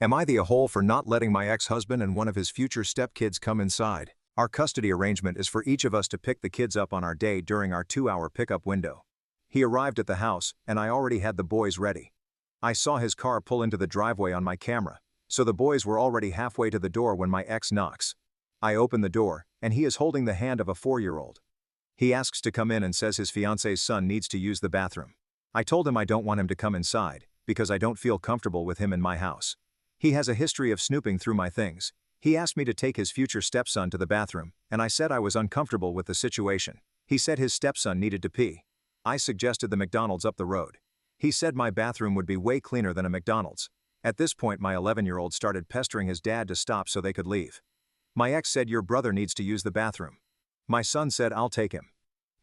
Am I the a-hole for not letting my ex-husband and one of his future stepkids come inside? Our custody arrangement is for each of us to pick the kids up on our day during our 2-hour pickup window. He arrived at the house, and I already had the boys ready. I saw his car pull into the driveway on my camera, so the boys were already halfway to the door when my ex knocks. I open the door, and he is holding the hand of a 4-year-old. He asks to come in and says his fiance's son needs to use the bathroom. I told him I don't want him to come inside, because I don't feel comfortable with him in my house. He has a history of snooping through my things. He asked me to take his future stepson to the bathroom, and I said I was uncomfortable with the situation. He said his stepson needed to pee. I suggested the McDonald's up the road. He said my bathroom would be way cleaner than a McDonald's. At this point my 11-year-old started pestering his dad to stop so they could leave. My ex said your brother needs to use the bathroom. My son said I'll take him.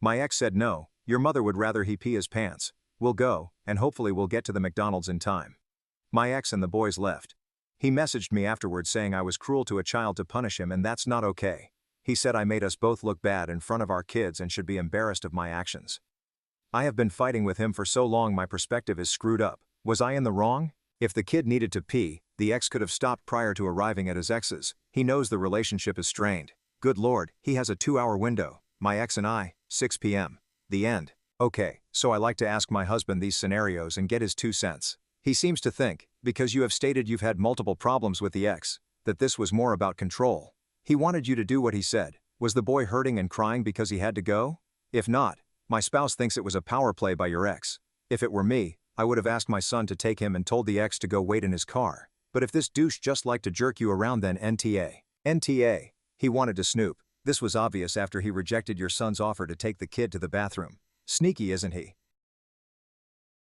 My ex said no, your mother would rather he pee his pants. We'll go, and hopefully we'll get to the McDonald's in time. My ex and the boys left. He messaged me afterwards saying I was cruel to a child to punish him and that's not okay. He said I made us both look bad in front of our kids and should be embarrassed of my actions. I have been fighting with him for so long my perspective is screwed up. Was I in the wrong? If the kid needed to pee, the ex could have stopped prior to arriving at his ex's. He knows the relationship is strained. Good lord, he has a 2-hour window. My ex and I, 6 p.m. The end. Okay, so I like to ask my husband these scenarios and get his 2 cents. He seems to think, because you have stated you've had multiple problems with the ex, that this was more about control. He wanted you to do what he said. Was the boy hurting and crying because he had to go? If not, my spouse thinks it was a power play by your ex. If it were me, I would have asked my son to take him and told the ex to go wait in his car. But if this douche just liked to jerk you around then NTA. NTA. He wanted to snoop. This was obvious after he rejected your son's offer to take the kid to the bathroom. Sneaky, isn't he?